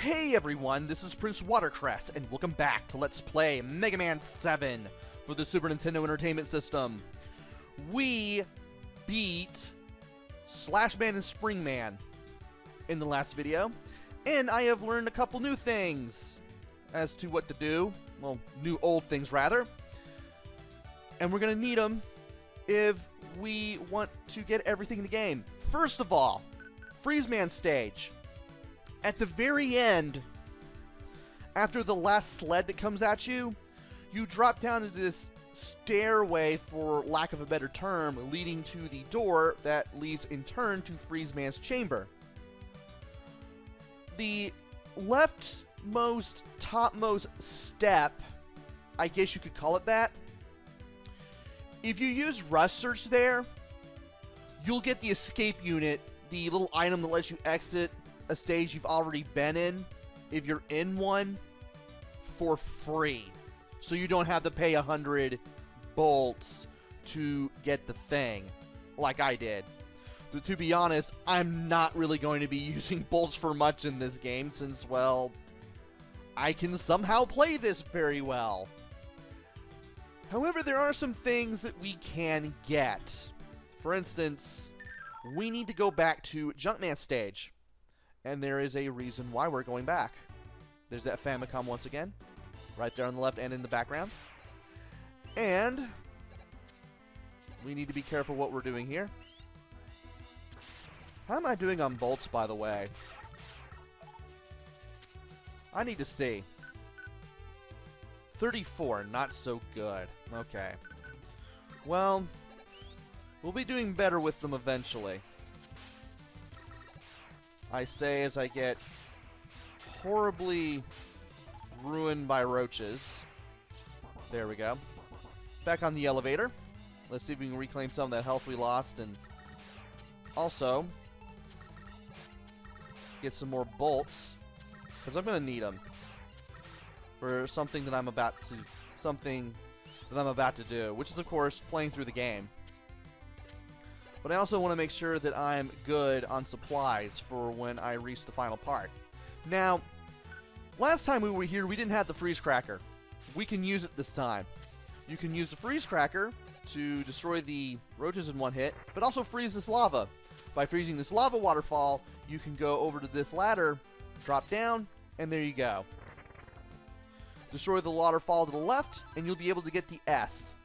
Hey everyone, this is PrinceWatercress, and welcome back to Let's Play Mega Man 7 for the Super Nintendo Entertainment System. We beat Slashman and Springman in the last video, and I have learned a couple new things as to what to do. Well, new old things rather. And we're going to need them if we want to get everything in the game. First of all, Freeze-Man stage. At the very end, after the last sled that comes at you, you drop down into this stairway, for lack of a better term, leading to the door that leads in turn to Freeze-Man's chamber. The leftmost, topmost step, I guess you could call it that, if you use Rust Search there, you'll get the escape unit, the little item that lets you exit a stage you've already been in, if you're in one, for free. So you don't have to pay 100 bolts to get the thing, like I did. But to be honest, I'm not really going to be using bolts for much in this game, since, well, I can somehow play this very well. However, there are some things that we can get. For instance, we need to go back to Junkman stage. And there is a reason why we're going back. There's that Famicom once again, right there on the left and in the background. And we need to be careful what we're doing here. How am I doing on bolts, by the way? I need to see. 34, not so good. Okay. Well, we'll be doing better with them eventually. I say as I get horribly ruined by roaches. There we go. Back on the elevator. Let's see if we can reclaim some of that health we lost, and also get some more bolts, because I'm going to need them for something that I'm about to do, which is of course playing through the game. But I also want to make sure that I'm good on supplies for when I reach the final part. Now, last time we were here, we didn't have the freeze cracker. We can use it this time. You can use the freeze cracker to destroy the roaches in one hit, but also freeze this lava. By freezing this lava waterfall, you can go over to this ladder, drop down, and there you go. Destroy the waterfall to the left, and you'll be able to get the S.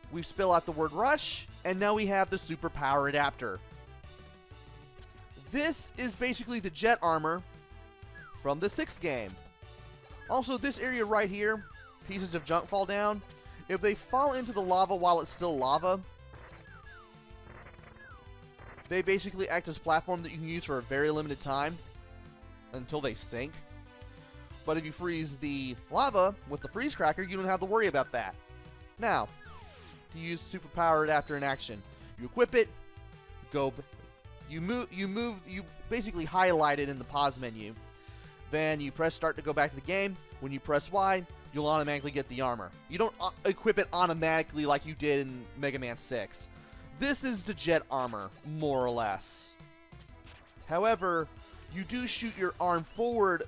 We spill out the word rush, and now we have the superpower adapter. This is basically the jet armor from the 6th game. Also, this area right here, pieces of junk fall down. If they fall into the lava while it's still lava, they basically act as a platform that you can use for a very limited time until they sink. But if you freeze the lava with the freeze cracker, you don't have to worry about that. Now, to use superpower adapter in action, you equip it, you basically highlight it in the pause menu. Then you press start to go back to the game. When you press Y, you'll automatically get the armor. You don't equip it automatically like you did in Mega Man 6. This is the jet armor, more or less. However, you do shoot your arm forward.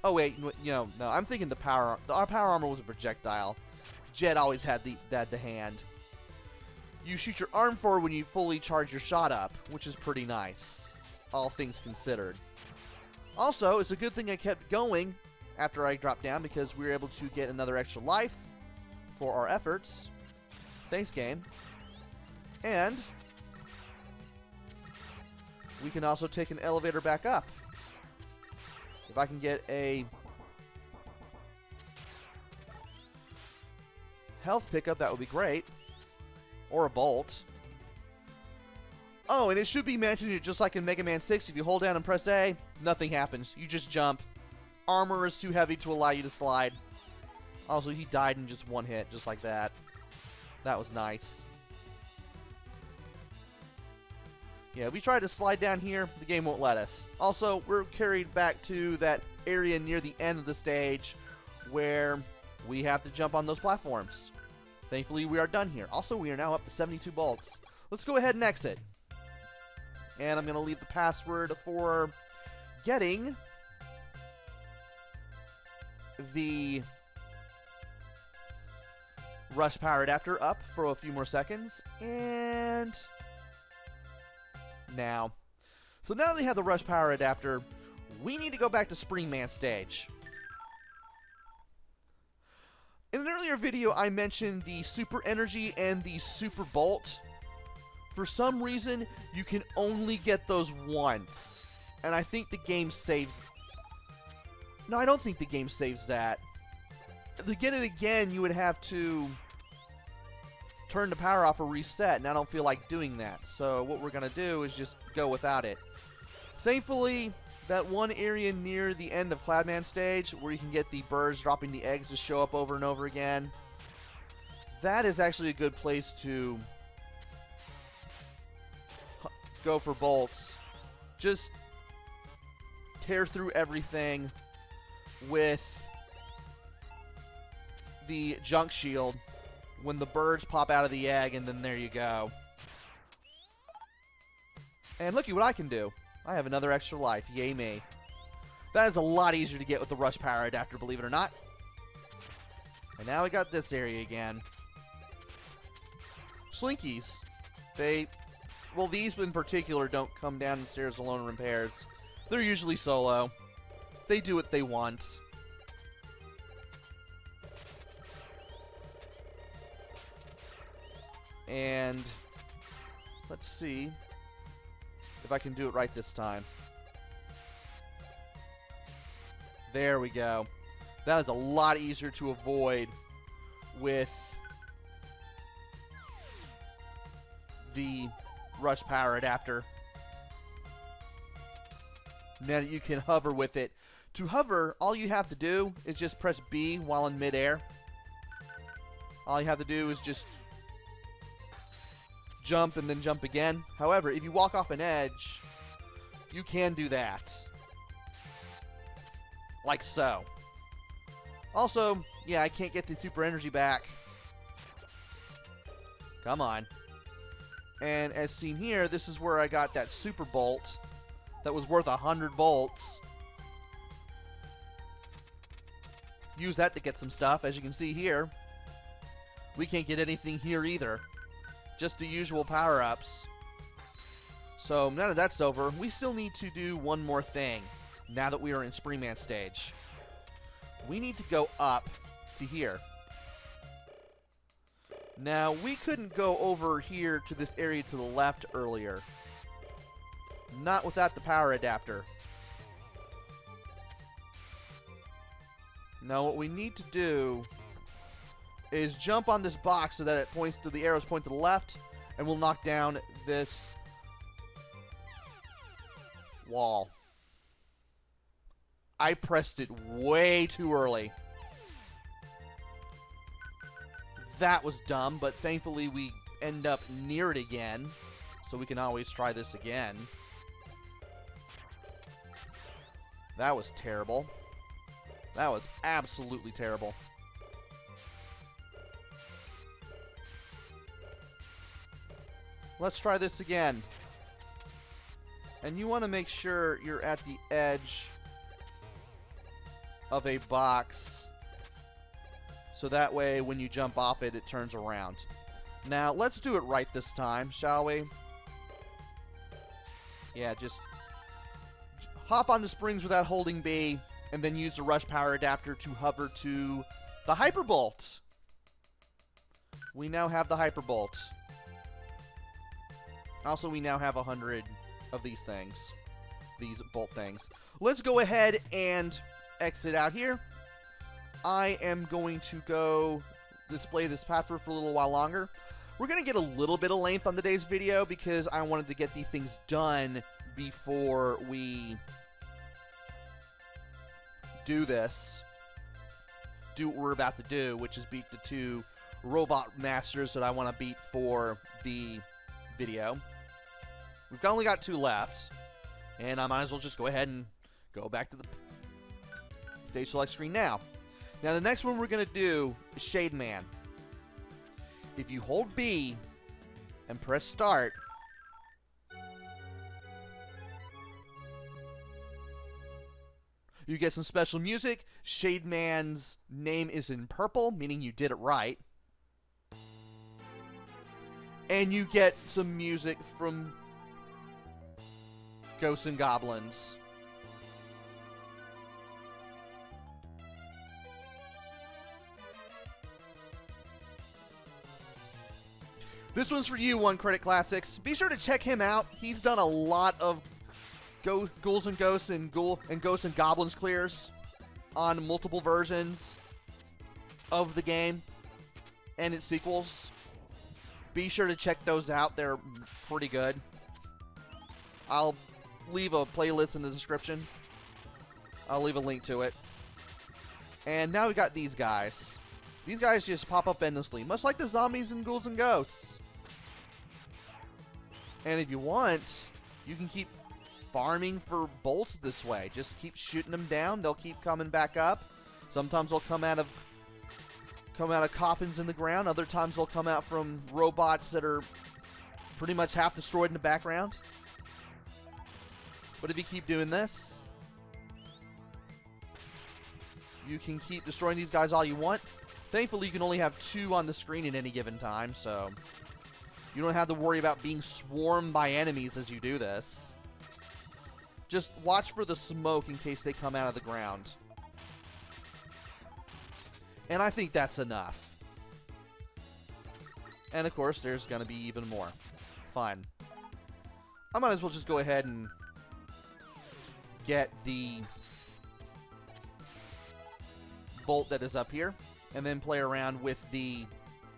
Oh wait, no, I'm thinking our power armor was a projectile. Jet always had the hand. You shoot your arm forward when you fully charge your shot up, which is pretty nice, all things considered. Also, it's a good thing I kept going after I dropped down, because we were able to get another extra life for our efforts. Thanks, game. And we can also take an elevator back up. If I can get a health pickup, that would be great. Or a bolt. Oh, and it should be mentioned, just like in Mega Man 6, if you hold down and press A, nothing happens. You just jump. Armor is too heavy to allow you to slide. Also, he died in just one hit, just like that. That was nice. Yeah, we tried to slide down here, the game won't let us. Also, we're carried back to that area near the end of the stage where we have to jump on those platforms. Thankfully, we are done here. Also, we are now up to 72 bolts. Let's go ahead and exit. And I'm going to leave the password for getting the Rush Power Adapter up for a few more seconds, and now. So now that we have the Rush Power Adapter, we need to go back to Springman stage. In an earlier video, I mentioned the Super Energy and the Super Bolt. For some reason, you can only get those once. And I think the game saves... No, I don't think the game saves that. To get it again, you would have to turn the power off or reset, and I don't feel like doing that. So what we're going to do is just go without it. Thankfully, that one area near the end of Cloudman stage, where you can get the birds dropping the eggs to show up over and over again, that is actually a good place to go for bolts. Just tear through everything with the junk shield when the birds pop out of the egg, and then there you go. And looky what I can do. I have another extra life. Yay me. That is a lot easier to get with the Rush Power Adapter, believe it or not. And now we got this area again. Slinkies. Well, these in particular don't come down the stairs alone in pairs. They're usually solo. They do what they want. And let's see if I can do it right this time. There we go. That is a lot easier to avoid with the Rush Power Adapter. Now that you can hover with it. To hover, all you have to do is just press B while in midair. All you have to do is just jump and then jump again. However, if you walk off an edge, you can do that. Like so. Also, yeah, I can't get the super energy back. Come on. And as seen here, this is where I got that super bolt that was worth 100 volts. Use that to get some stuff. As you can see here, we can't get anything here either. Just the usual power-ups. So now that that's over, we still need to do one more thing now that we are in Springman stage. We need to go up to here. Now, we couldn't go over here to this area to the left earlier. Not without the power adapter. Now, what we need to do is jump on this box so that it points to the arrows point to the left, and we'll knock down this wall. I pressed it way too early. That was dumb, but thankfully we end up near it again, so we can always try this again. That was terrible. That was absolutely terrible. Let's try this again. And you want to make sure you're at the edge of a box, so that way when you jump off it, it turns around. Now, let's do it right this time, shall we? Yeah, just hop on the springs without holding B, and then use the Rush Power Adapter to hover to the Hyperbolt. We now have the Hyperbolt. Also, we now have 100 of these things. These bolt things. Let's go ahead and exit out here. I am going to go display this pathway for a little while longer. We're going to get a little bit of length on today's video because I wanted to get these things done before we do this. Do what we're about to do, which is beat the 2 robot masters that I want to beat for the video. We've only got 2 left, and I might as well just go ahead and go back to the stage select screen now. Now, the next one we're going to do is Shade Man. If you hold B and press start, You get some special music. Shade Man's name is in purple, meaning you did it right. And you get some music from Ghosts and Goblins. This one's for you, One Credit Classics. Be sure to check him out. He's done a lot of Ghouls and Ghosts and Ghosts and Goblins clears on multiple versions of the game and its sequels. Be sure to check those out. They're pretty good. I'll leave a playlist in the description. I'll leave a link to it. And now we got these guys. These guys just pop up endlessly, much like the zombies and ghouls and ghosts. And if you want, you can keep farming for bolts this way. Just keep shooting them down. They'll keep coming back up. Sometimes they'll come out of coffins in the ground. Other times they'll come out from robots that are pretty much half destroyed in the background. But if you keep doing this, you can keep destroying these guys all you want. Thankfully, you can only have 2 on the screen at any given time, so you don't have to worry about being swarmed by enemies as you do this. Just watch for the smoke in case they come out of the ground. And I think that's enough. And of course, there's going to be even more. Fine. I might as well just go ahead and get the bolt that is up here, and then play around with the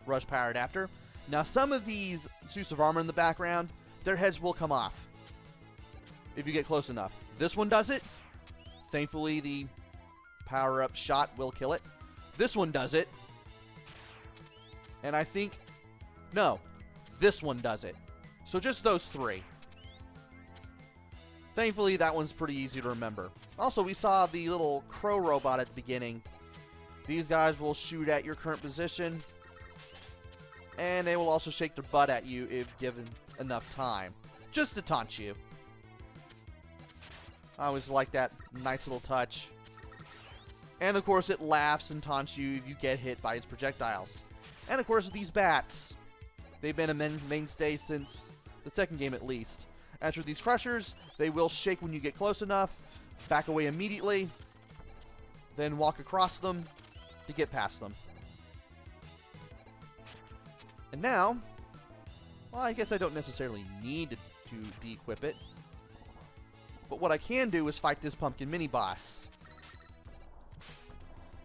rush power adapter. Now, some of these suits of armor in the background, their heads will come off if you get close enough. This one does it. Thankfully, the power-up shot will kill it. This one does it. And I think... No. This one does it. So just those 3. Thankfully, that one's pretty easy to remember. Also, we saw the little crow robot at the beginning. These guys will shoot at your current position. And they will also shake their butt at you if given enough time. Just to taunt you. I always like that nice little touch. And of course, it laughs and taunts you if you get hit by its projectiles. And of course, these bats. They've been a mainstay since the second game at least. As for these crushers, they will shake when you get close enough, back away immediately, then walk across them to get past them. And now, well, I guess I don't necessarily need to de-equip it. But what I can do is fight this pumpkin mini-boss.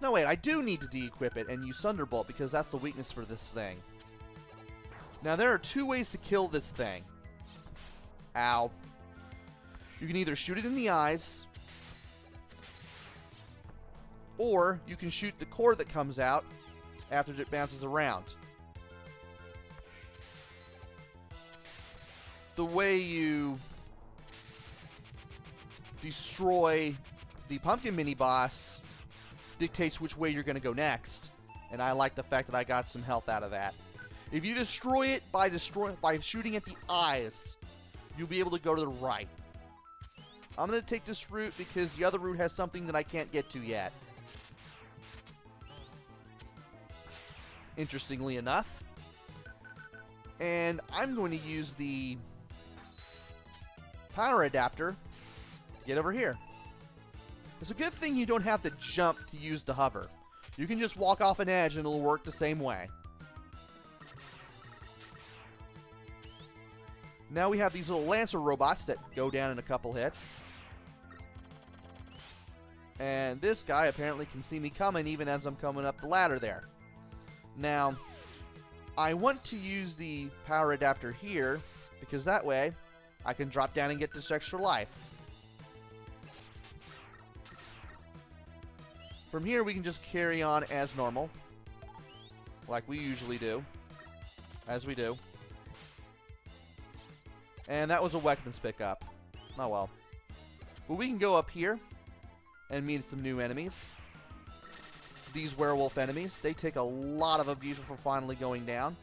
No, wait, I do need to de-equip it and use Thunderbolt because that's the weakness for this thing. Now, there are 2 ways to kill this thing. Ow. You can either shoot it in the eyes, or you can shoot the core that comes out after it bounces around. The way you destroy the pumpkin mini-boss dictates which way you're going to go next, and I like the fact that I got some health out of that. If you destroy it by shooting at the eyes, you'll be able to go to the right. I'm going to take this route because the other route has something that I can't get to yet. Interestingly enough. And I'm going to use the power adapter to get over here. It's a good thing you don't have to jump to use the hover. You can just walk off an edge and it'll work the same way. Now we have these little Lancer robots that go down in a couple hits. And this guy apparently can see me coming even as I'm coming up the ladder there. Now, I want to use the power adapter here because that way I can drop down and get this extra life. From here we can just carry on as normal, like we usually do, as we do. And that was a weapons pickup. Oh well. But we can go up here and meet some new enemies. These werewolf enemies, they take a lot of abuse before finally going down.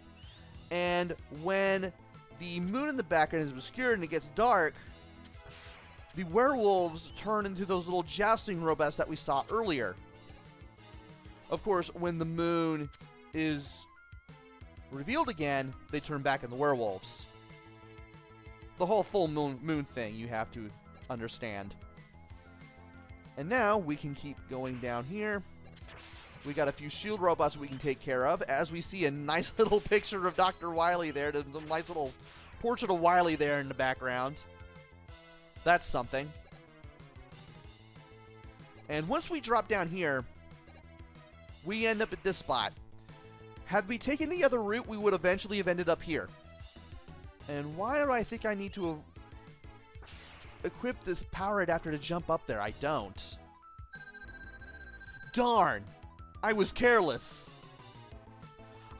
And when the moon in the background is obscured and it gets dark, the werewolves turn into those little jousting robots that we saw earlier. Of course, when the moon is revealed again, they turn back into werewolves. The whole full moon thing you have to understand. And now we can keep going down here. We got a few shield robots we can take care of, as we see a nice little picture of Dr. Wily there. There's a nice little portrait of Wily there in the background. That's something. And once we drop down here, we end up at this spot. Had we taken the other route, we would eventually have ended up here. And why do I think I need to equip this power adapter to jump up there? I don't. Darn! I was careless.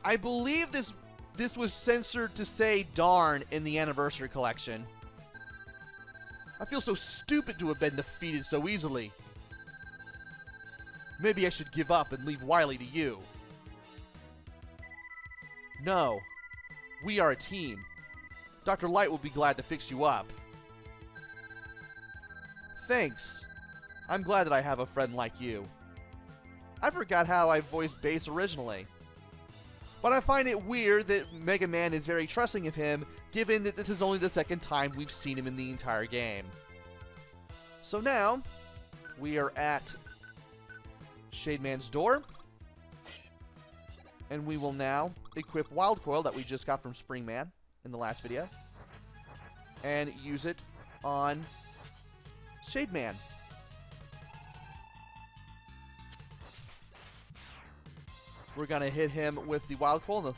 I believe this was censored to say darn in the anniversary collection. I feel so stupid to have been defeated so easily. Maybe I should give up and leave Wily to you. No. We are a team. Dr. Light will be glad to fix you up. Thanks. I'm glad that I have a friend like you. I forgot how I voiced Bass originally. But I find it weird that Mega Man is very trusting of him, given that this is only the second time we've seen him in the entire game. So now, we are at Shademan's door. And we will now equip Wild Coil that we just got from Springman in the last video. And use it on Shademan. We're going to hit him with the Wild Coil, the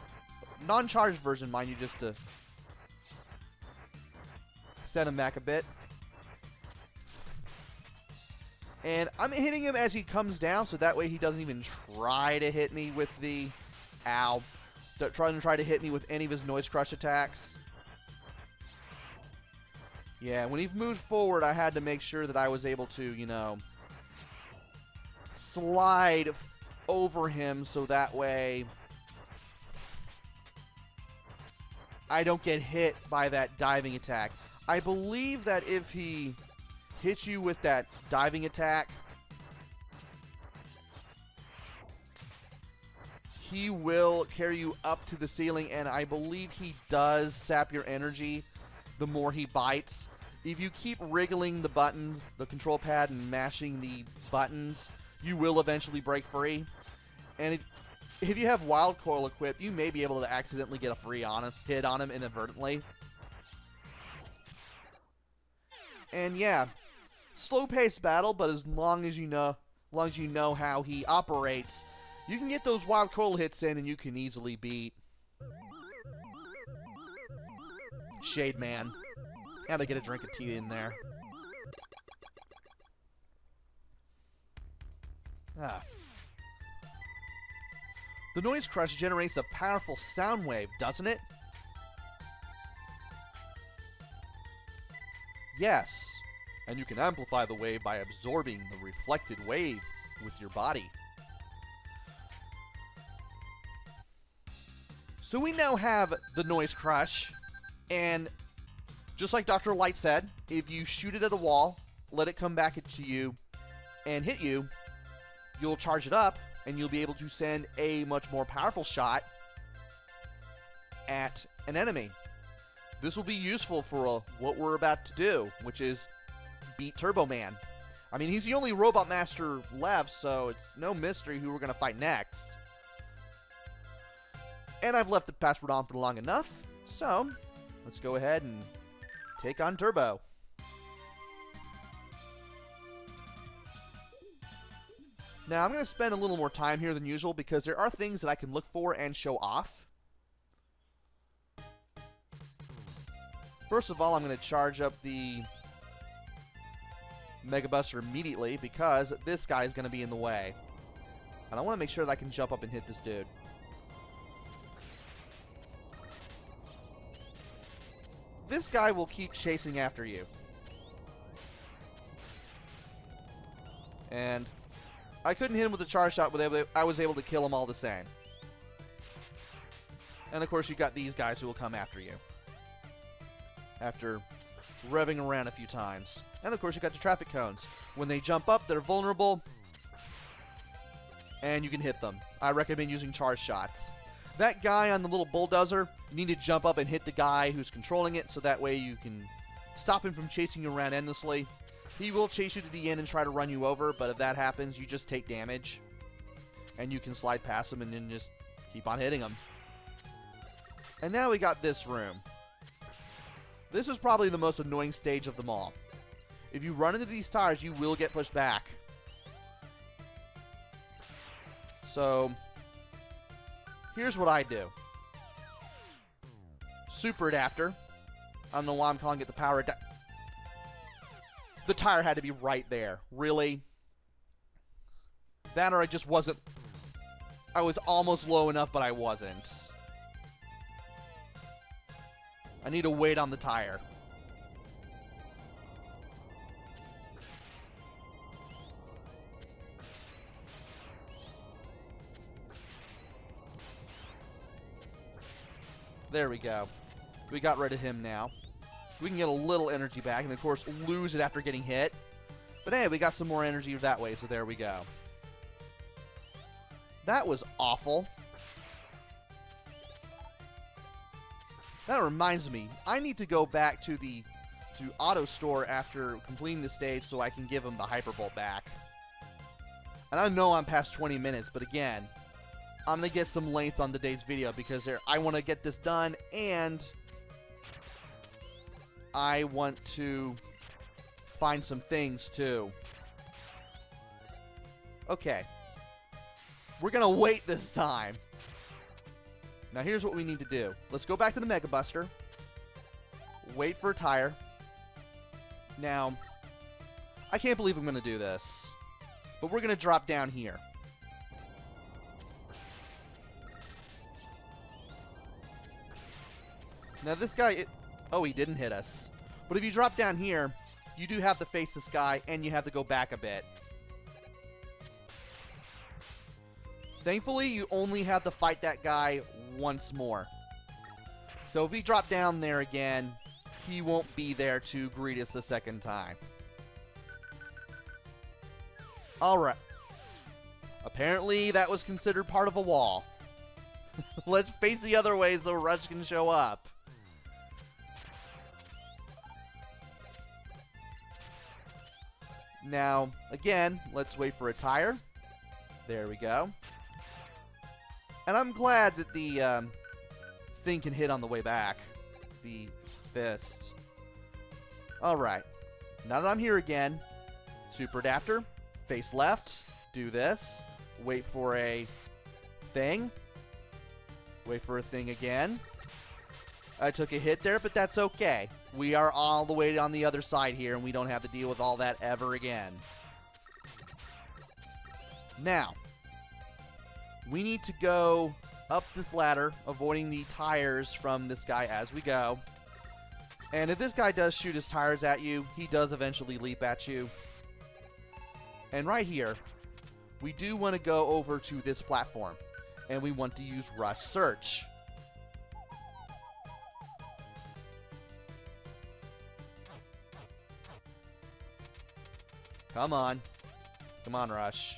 non-charged version, mind you, just to send him back a bit. And I'm hitting him as he comes down, so that way he doesn't even try to hit me with the... Ow. Try to hit me with any of his Noise Crush attacks. Yeah, when he moved forward, I had to make sure that I was able to, you know, slide over him so that way I don't get hit by that diving attack. I believe that if he hits you with that diving attack, he will carry you up to the ceiling, and I believe he does sap your energy the more he bites. If you keep wriggling the buttons, the control pad, and mashing the buttons, you will eventually break free. And if you have Wild Coil equipped, you may be able to accidentally get a free hit on him inadvertently. And yeah, slow-paced battle, but as long as you know how he operates, you can get those Wild Coil hits in, and you can easily beat Shademan. Gotta get a drink of tea in there. The Noise Crush generates a powerful sound wave, doesn't it? Yes, and you can amplify the wave by absorbing the reflected wave with your body. So we now have the Noise Crush, and just like Dr. Light said, if you shoot it at a wall, let it come back at you and hit you, you'll charge it up, and you'll be able to send a much more powerful shot at an enemy. This will be useful for what we're about to do, which is beat Turbo Man. I mean, he's the only Robot Master left, so it's no mystery who we're going to fight next. And I've left the password on for long enough, so let's go ahead and take on Turbo. Now, I'm going to spend a little more time here than usual because there are things that I can look for and show off. First of all, I'm going to charge up the Mega Buster immediately because this guy is going to be in the way. And I want to make sure that I can jump up and hit this dude. This guy will keep chasing after you. And I couldn't hit him with a charge shot, but I was able to kill him all the same. And of course, you got these guys who will come after you. After revving around a few times. And of course you got the traffic cones. When they jump up, they're vulnerable, and you can hit them. I recommend using charge shots. That guy on the little bulldozer, you need to jump up and hit the guy who's controlling it, so that way you can stop him from chasing you around endlessly. He will chase you to the end and try to run you over, but if that happens, you just take damage. And you can slide past him and then just keep on hitting him. And now we got this room. This is probably the most annoying stage of them all. If you run into these tires, you will get pushed back. So, here's what I do. Super Adaptor. I don't know why I'm calling it the power adapter. The tire had to be right there. Really? That or I just wasn't... I was almost low enough, but I wasn't. I need to wait on the tire. There we go. We got rid of him now. We can get a little energy back, and of course lose it after getting hit. But hey, we got some more energy that way, so there we go. That was awful. That reminds me, I need to go back to the auto store after completing the stage so I can give him the Hyperbolt back. And I know I'm past 20 minutes, but again, I'm going to get some length on today's video because I want to get this done, and I want to find some things too. Okay. We're going to wait this time. Now here's what we need to do. Let's go back to the Mega Buster. Wait for a tire. Now, I can't believe I'm going to do this, but we're going to drop down here. Now this guy, oh, he didn't hit us. But if you drop down here, you do have to face this guy, and you have to go back a bit. Thankfully, you only have to fight that guy once more. So if we drop down there again, he won't be there to greet us a second time. Alright. Apparently, that was considered part of a wall. Let's face the other way so Rush can show up. Now, again, let's wait for a tire. There we go. And I'm glad that the thing can hit on the way back. The fist. Alright. Now that I'm here again, Super Adaptor, face left, do this, wait for a thing, wait for a thing again. I took a hit there, but that's okay. We are all the way on the other side here, and we don't have to deal with all that ever again. Now, we need to go up this ladder, avoiding the tires from this guy as we go. And if this guy does shoot his tires at you, he does eventually leap at you. And right here, we do want to go over to this platform, and we want to use Rush Search. Come on. Come on, Rush.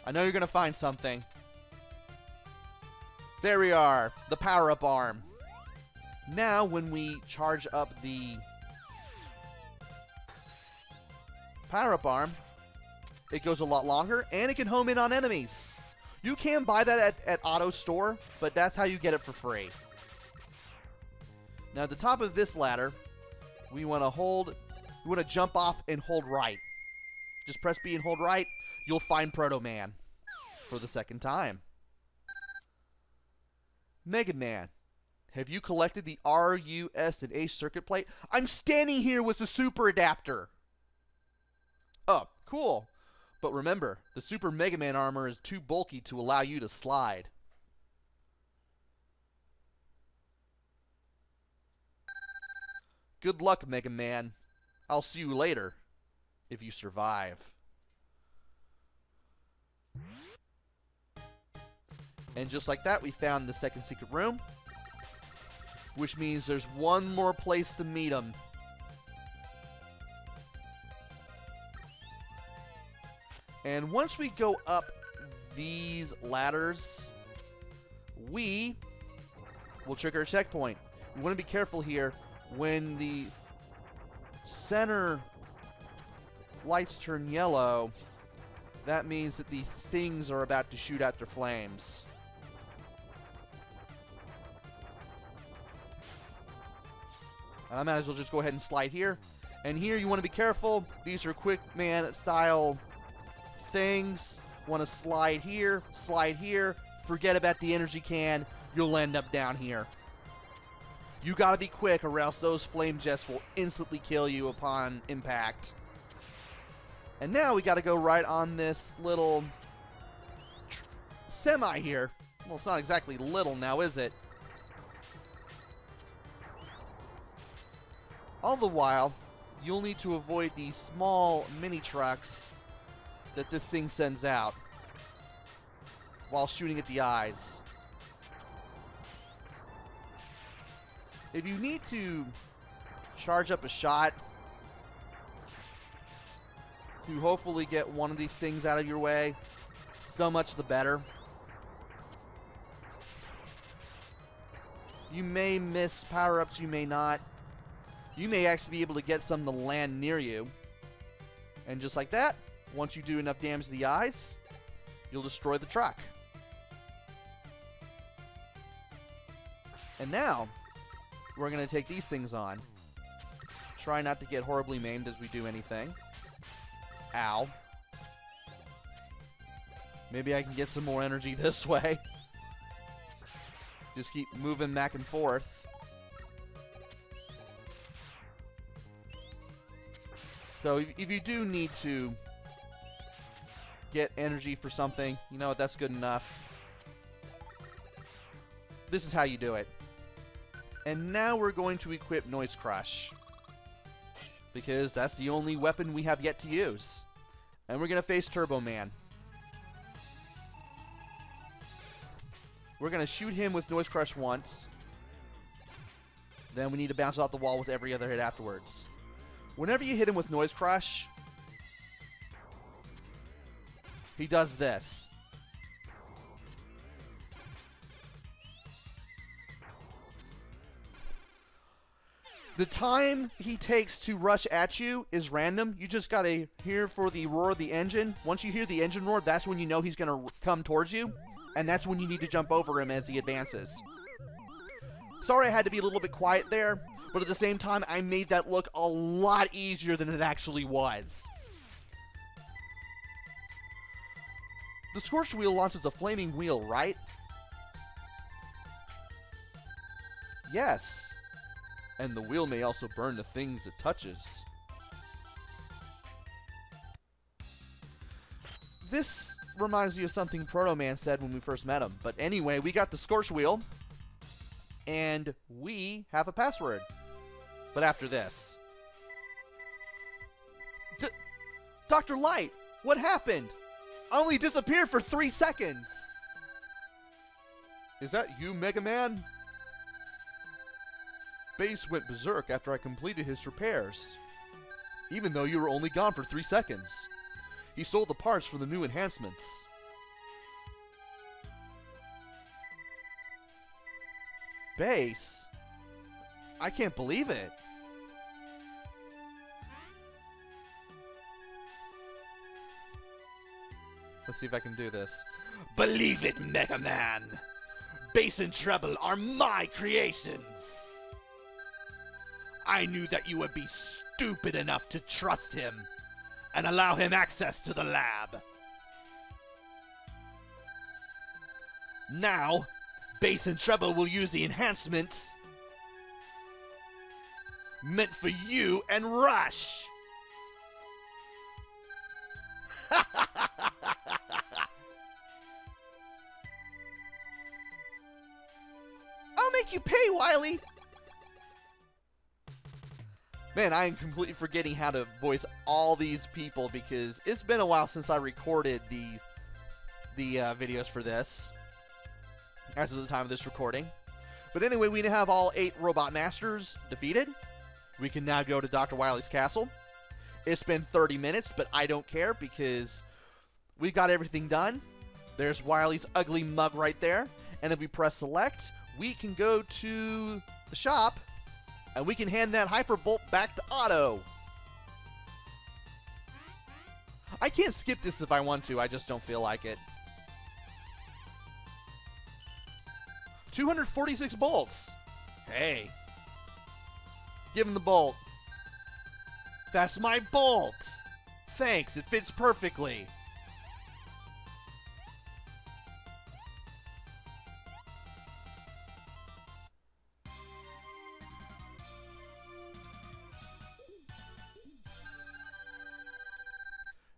I know you're going to find something. There we are. The power-up arm. Now, when we charge up the power-up arm, it goes a lot longer, and it can home in on enemies. You can buy that at Auto Store, but that's how you get it for free. Now, at the top of this ladder, we want to jump off and hold right. Just press B and hold right. You'll find Proto Man for the second time. Mega Man, have you collected the R, U, S, and H circuit plate? I'm standing here with the Super Adaptor. Oh, cool. But remember, the Super Mega Man armor is too bulky to allow you to slide. Good luck, Mega Man. I'll see you later. If you survive. And just like that, we found the second secret room, which means there's one more place to meet him. And once we go up these ladders, we will trigger a checkpoint. We want to be careful here. When the center lights turn yellow, that means that the things are about to shoot out their flames. And I might as well just go ahead and slide here. And here you want to be careful. These are quick man style things. Want to slide here, forget about the energy can, you'll end up down here. You gotta be quick or else those flame jets will instantly kill you upon impact. And now we gotta go right on this little semi here. Well, it's not exactly little now, is it? All the while, you'll need to avoid these small mini trucks that this thing sends out while shooting at the eyes. If you need to charge up a shot to hopefully get one of these things out of your way, so much the better. You may miss power-ups, you may not. You may actually be able to get some to land near you. And just like that, once you do enough damage to the eyes, you'll destroy the truck. And now, we're going to take these things on. Try not to get horribly maimed as we do anything. Ow. Maybe I can get some more energy this way. Just keep moving back and forth. So if you do need to get energy for something, you know what, that's good enough. This is how you do it. And now we're going to equip Noise Crush, because that's the only weapon we have yet to use. And we're going to face Turbo Man. We're going to shoot him with Noise Crush once. Then we need to bounce off the wall with every other hit afterwards. Whenever you hit him with Noise Crush, he does this. The time he takes to rush at you is random. You just gotta hear for the roar of the engine. Once you hear the engine roar, that's when you know he's gonna come towards you. And that's when you need to jump over him as he advances. Sorry I had to be a little bit quiet there, but at the same time, I made that look a lot easier than it actually was. The Torsion Wheel launches a flaming wheel, right? Yes. And the wheel may also burn the things it touches. This reminds me of something Proto Man said when we first met him. But anyway, we got the Scorch Wheel. And we have a password. But after this. Dr. Light, what happened? I only disappeared for 3 seconds. Is that you, Mega Man? Base went berserk after I completed his repairs, even though you were only gone for 3 seconds. He sold the parts for the new enhancements. Base? I can't believe it. Let's see if I can do this. Believe it, Mega Man! Base and Treble are my creations! I knew that you would be stupid enough to trust him and allow him access to the lab. Now, Base and Treble will use the enhancements meant for you and Rush. I'll make you pay, Wily. Man, I am completely forgetting how to voice all these people because it's been a while since I recorded the videos for this, as of the time of this recording. But anyway, we have all 8 Robot Masters defeated. We can now go to Dr. Wily's castle. It's been 30 minutes, but I don't care because we've got everything done. There's Wily's ugly mug right there. And if we press select, we can go to the shop, and we can hand that Hyperbolt back to Otto. I can't skip this if I want to, I just don't feel like it. 246 bolts. Hey. Give him the bolt. That's my bolt. Thanks, it fits perfectly.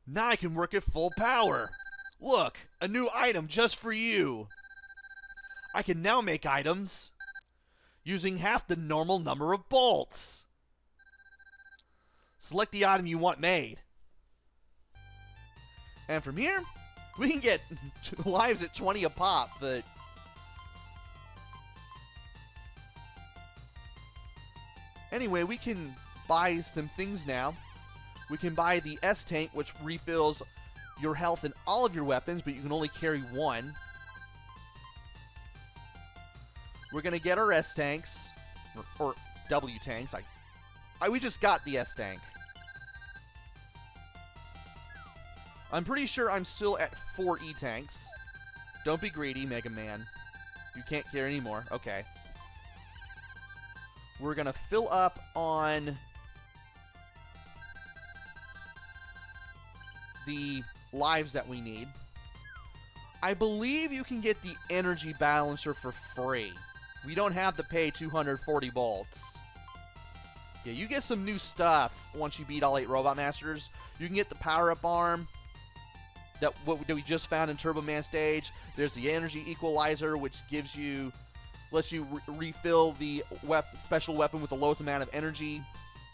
Now I can work at full power. Look, a new item just for you. I can now make items using half the normal number of bolts. Select the item you want made. And from here, we can get lives at 20 a pop, but... Anyway, we can buy some things now. We can buy the S-Tank, which refills your health in all of your weapons, but you can only carry one. We're going to get our S-Tanks, or W-Tanks. We just got the S-Tank. I'm pretty sure I'm still at 4 E-Tanks. Don't be greedy, Mega Man. You can't carry anymore. Okay. We're going to fill up on the lives that we need. I believe you can get the energy balancer for free. We don't have to pay 240 bolts. Yeah, you get some new stuff once you beat all 8 Robot Masters. You can get the power-up arm that we just found in Turbo Man stage. There's the energy equalizer, which lets you refill the special weapon with the lowest amount of energy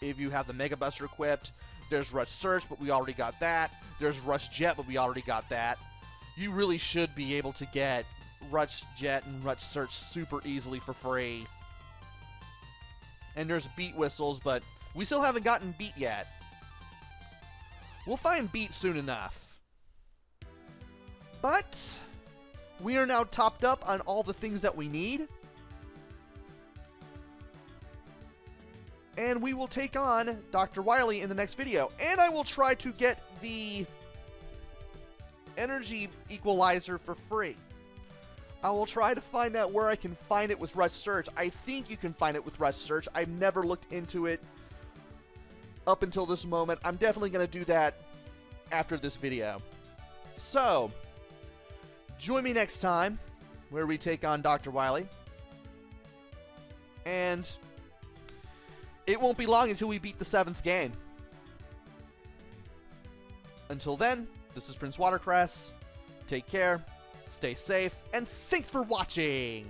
if you have the Mega Buster equipped. There's Rush Search, but we already got that. There's Rush Jet, but we already got that. You really should be able to get Rush Jet and Rush Search super easily for free. And there's Beat Whistles, but we still haven't gotten Beat yet. We'll find Beat soon enough. But we are now topped up on all the things that we need. And we will take on Dr. Wily in the next video. And I will try to get the energy equalizer for free. I will try to find out where I can find it with Rush Search. I think you can find it with Rush Search. I've never looked into it up until this moment. I'm definitely going to do that after this video. So, join me next time where we take on Dr. Wily. And it won't be long until we beat the 7th game. Until then, this is PrinceWatercress. Take care, stay safe, and thanks for watching!